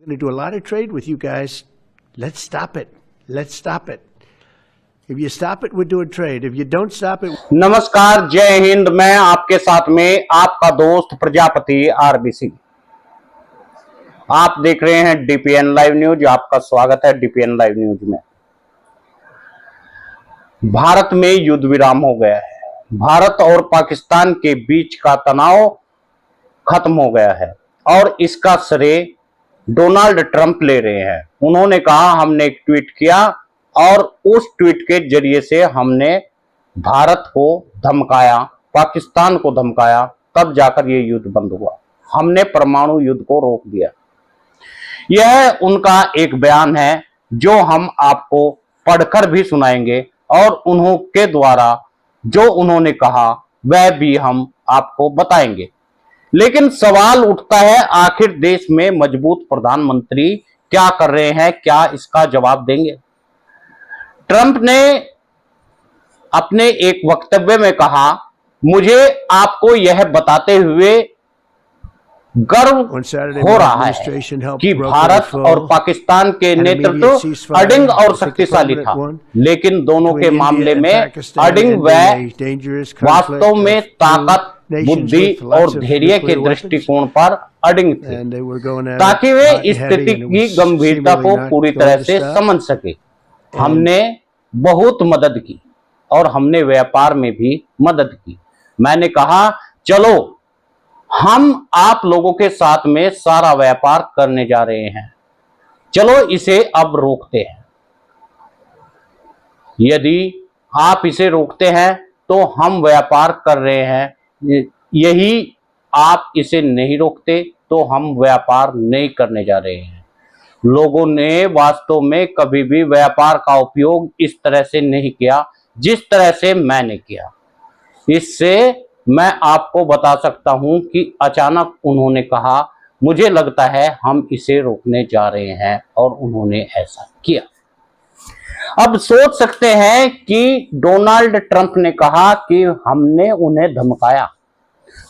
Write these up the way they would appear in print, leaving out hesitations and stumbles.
going to do a lot of trade with you guys. Let's stop it. Let's stop it. If you stop it, we're doing trade. If you don't stop it... नमस्कार, जय हिंद। मैं आपके साथ में आपका दोस्त Prajapati RBC. आप देख रहे हैं डीपीएन लाइव न्यूज। आपका स्वागत है डीपीएन लाइव न्यूज में। भारत में युद्ध विराम हो गया है। भारत और पाकिस्तान के बीच का तनाव खत्म हो गया है और इसका श्रेय डोनाल्ड ट्रंप ले रहे हैं। उन्होंने कहा, हमने एक ट्वीट किया और उस ट्वीट के जरिए से हमने भारत को धमकाया, पाकिस्तान को धमकाया, तब जाकर ये युद्ध बंद हुआ। हमने परमाणु युद्ध को रोक दिया। यह उनका एक बयान है जो हम आपको पढ़कर भी सुनाएंगे और उन्हों के द्वारा जो उन्होंने कहा वह भी हम आपको बताएंगे। लेकिन सवाल उठता है, आखिर देश में मजबूत प्रधानमंत्री क्या कर रहे हैं? क्या इसका जवाब देंगे? ट्रंप ने अपने एक वक्तव्य में कहा, मुझे आपको यह बताते हुए गर्व हो रहा है कि भारत और पाकिस्तान के नेतृत्व अडिंग और शक्तिशाली था, लेकिन दोनों के मामले में अडिंग वह वास्तव में ताकत, बुद्धि और धैर्य के दृष्टिकोण पर अडिंग थे, ताकि वे स्थिति की गंभीरता को पूरी तरह से समझ सके। हमने बहुत मदद की और हमने व्यापार में भी मदद की। मैंने कहा, चलो हम आप लोगों के साथ में सारा व्यापार करने जा रहे हैं, चलो इसे अब रोकते हैं। यदि आप इसे रोकते हैं तो हम व्यापार कर रहे हैं, यही आप इसे नहीं रोकते तो हम व्यापार नहीं करने जा रहे हैं। लोगों ने वास्तव में कभी भी व्यापार का उपयोग इस तरह से नहीं किया जिस तरह से मैंने किया। इससे मैं आपको बता सकता हूं कि अचानक उन्होंने कहा, मुझे लगता है हम इसे रोकने जा रहे हैं, और उन्होंने ऐसा किया। अब सोच सकते हैं कि डोनाल्ड ट्रंप ने कहा कि हमने उन्हें धमकाया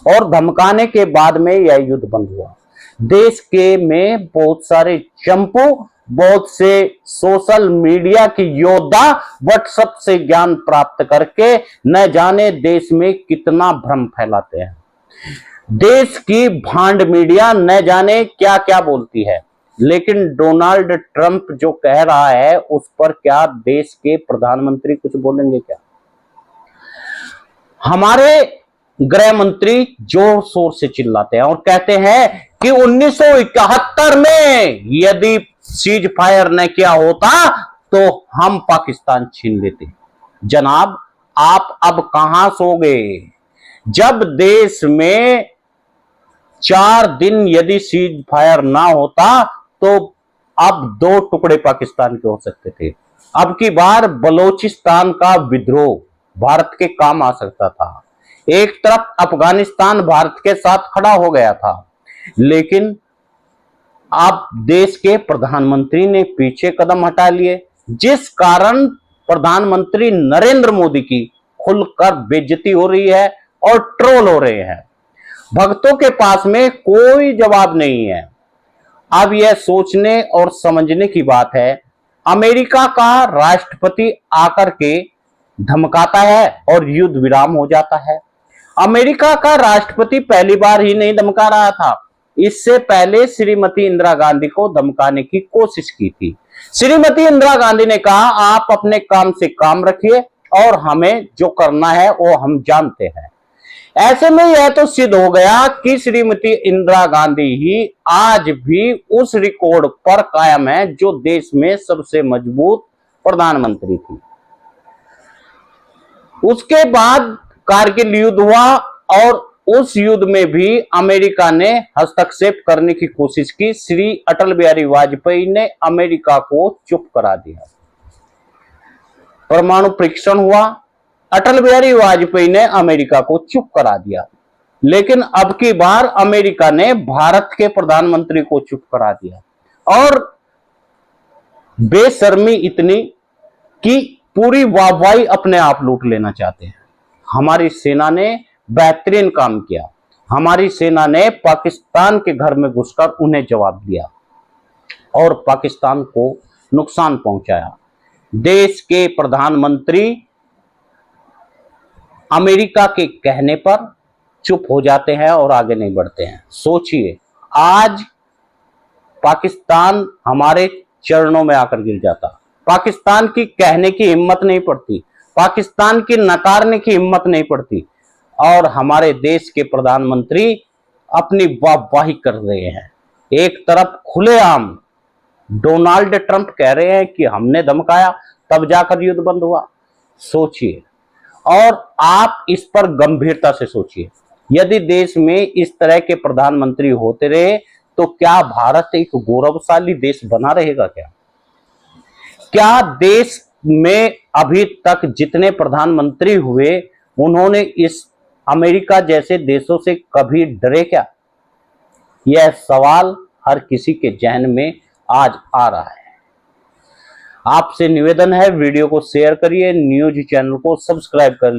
और धमकाने के बाद में यह युद्ध बंद हुआ। देश के में बहुत सारे चंपू, बहुत से सोशल मीडिया के योद्धा व्हाट्सएप से ज्ञान प्राप्त करके न जाने देश में कितना भ्रम फैलाते हैं। देश की भांड मीडिया न जाने क्या क्या बोलती है, लेकिन डोनाल्ड ट्रंप जो कह रहा है उस पर क्या देश के प्रधानमंत्री कुछ बोलेंगे क्या? हमारे गृह मंत्री जोर शोर से चिल्लाते हैं और कहते हैं कि 1971 में यदि सीज फायर न किया होता तो हम पाकिस्तान छीन लेते। जनाब, आप अब कहां सोगे? जब देश में 4 दिन यदि सीज फायर ना होता तो अब 2 टुकड़े पाकिस्तान के हो सकते थे। अब की बार बलोचिस्तान का विद्रोह भारत के काम आ सकता था। एक तरफ अफगानिस्तान भारत के साथ खड़ा हो गया था, लेकिन अब देश के प्रधानमंत्री ने पीछे कदम हटा लिए, जिस कारण प्रधानमंत्री नरेंद्र मोदी की खुलकर बेइज्जती हो रही है और ट्रोल हो रहे हैं। भक्तों के पास में कोई जवाब नहीं है। अब यह सोचने और समझने की बात है, अमेरिका का राष्ट्रपति आकर के धमकाता है और युद्ध विराम हो जाता है। अमेरिका का राष्ट्रपति पहली बार ही नहीं धमका रहा था, इससे पहले श्रीमती इंदिरा गांधी को धमकाने की कोशिश की थी। श्रीमती इंदिरा गांधी ने कहा, आप अपने काम से काम रखिए और हमें जो करना है वो हम जानते हैं। ऐसे में यह तो सिद्ध हो गया कि श्रीमती इंदिरा गांधी ही आज भी उस रिकॉर्ड पर कायम है जो देश में सबसे मजबूत प्रधानमंत्री थी। उसके बाद कारगिल युद्ध हुआ और उस युद्ध में भी अमेरिका ने हस्तक्षेप करने की कोशिश की। श्री अटल बिहारी वाजपेयी ने अमेरिका को चुप करा दिया। परमाणु परीक्षण हुआ, अटल बिहारी वाजपेयी ने अमेरिका को चुप करा दिया। लेकिन अब की बार अमेरिका ने भारत के प्रधानमंत्री को चुप करा दिया और बेशर्मी इतनी कि पूरी वाहवाही अपने आप लूट लेना चाहते हैं। हमारी सेना ने बेहतरीन काम किया। हमारी सेना ने पाकिस्तान के घर में घुसकर उन्हें जवाब दिया। और पाकिस्तान को नुकसान पहुंचाया। देश के प्रधानमंत्री अमेरिका के कहने पर चुप हो जाते हैं और आगे नहीं बढ़ते हैं। सोचिए, आज पाकिस्तान हमारे चरणों में आकर गिर जाता, पाकिस्तान की कहने की हिम्मत नहीं पड़ती, पाकिस्तान की नकारने की हिम्मत नहीं पड़ती, और हमारे देश के प्रधानमंत्री अपनी वाहवाही कर रहे हैं। एक तरफ खुलेआम डोनाल्ड ट्रंप कह रहे हैं कि हमने धमकाया तब जाकर युद्ध बंद हुआ। सोचिए, और आप इस पर गंभीरता से सोचिए, यदि देश में इस तरह के प्रधानमंत्री होते रहे तो क्या भारत एक गौरवशाली देश बना रहेगा? क्या देश में अभी तक जितने प्रधानमंत्री हुए उन्होंने इस अमेरिका जैसे देशों से कभी डरे क्या? यह सवाल हर किसी के जहन में आज आ रहा है। आपसे निवेदन है, वीडियो को शेयर करिए, न्यूज चैनल को सब्सक्राइब कर लीजिए।